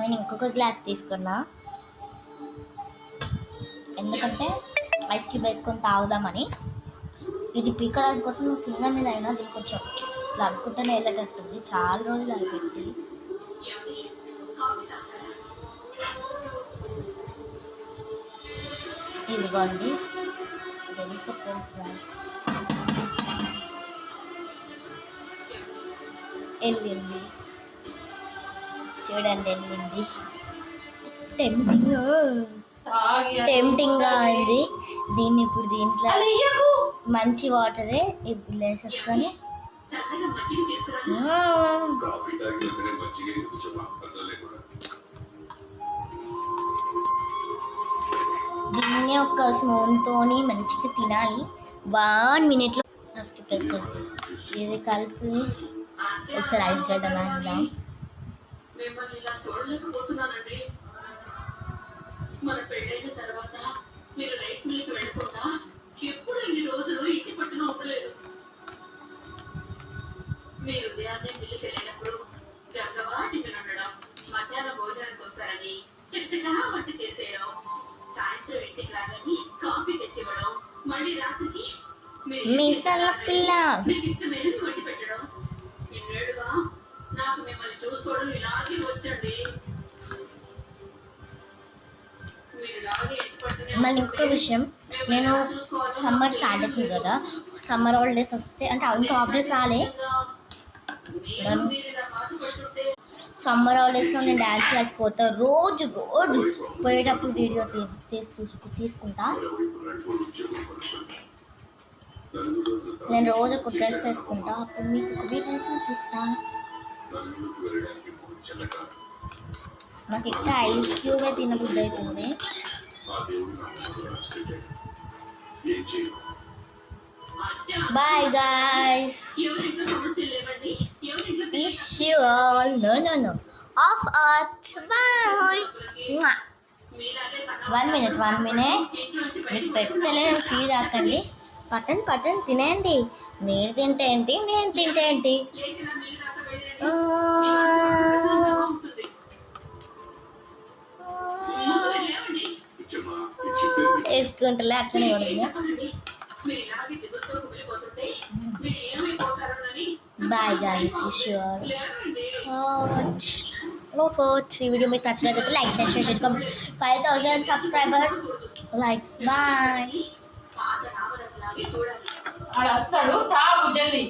నేను ఇంకొక గ్లాస్ తీసుకున్నా, ఎందుకంటే ఐస్ క్యూబ్ వేసుకొని తాగుదామని. ఇది పీకడానికి కోసం నువ్వు కింద మీద అయినా దీన్ని కొంచెం ఇట్లా అనుకుంటూనే వెళ్ళేటట్టుంది. చాలా రోజులు అయిపోయింది. ఇదిగోండి వెళ్ళింది, చూడండి వెళ్ళింది. టెంప్టింగ్గా ఉంది. దీన్ని ఇప్పుడు దీంట్లో మంచి వాటరే ఇప్పుడు వేసేసుకొని దీన్ని ఒక స్పూన్తోని మంచిగా తినాలి. 1 మినిట్లో స్కిప్ వేసుకోండి. ఇది కలిపి ఒకసారి ఐస్ గడ్డ వేద్దాం. మన పెళ్ళైన తర్వాత మీరు రైస్ మిల్కి వెళ్ళకుండా ఎప్పుడు ఇన్ని రోజులు ఇంటి పట్టున ఉండలేదు. మీరు ఉదయాన్నే మిల్లుకి వెళ్ళినప్పుడు గంగవా టిఫిన్ ఉండడం, మధ్యాహ్నం భోజనానికి వస్తారని చక్కగా వంట చేసేయడం, సాయంత్రం ఇంటికి రాగానే కాఫీ తెచ్చివ్వడం, మళ్ళీ రాత్రికి మీకు ఇష్టమైనవి వండి పెట్టడం. ఇన్నేళ్లుగా నాకు మిమ్మల్ని చూసుకోవడం ఇలాగే వచ్చండి. మళ్ళీ ఇంకొక విషయం, నేను సమ్మర్ స్టార్ట్ అవుతుంది కదా, సమ్మర్ హాలిడేస్ వస్తే అంటే ఇంకా హాఫ్ డేస్ రాలే, సమ్మర్ హాలిడేస్లో నేను డ్యాన్స్ క్లాస్కి పోతా. రోజు పోయేటప్పుడు వీడియో తీసుకుంటా. నేను రోజు ఒక డ్రెస్ వేసుకుంటా, అప్పుడు మీకు ఒక వీడియో తీస్తాను. నాకు ఇంకా ఐస్ క్యూబే తినబుద్ధి అవుతుంది. Bye guys. Wish you all no off earth. Bye. 1 minute. మీకు పెట్టలేని ఫీల్ కాకండి. పట్టన్ తినేయండి. మీరు తింటే ఏంటి, నేను తింటే ఏంటి. వేసుకుంటలే అట్లనే పడుతుంది. Bye guys, wish you all ఈ వీడియో మీకు నచ్చినట్లయితే లైక్ చేసి 5000 సబ్స్క్రైబర్స్ లైక్స్. బాయ్. వస్తాడు తాగు జల్దీ.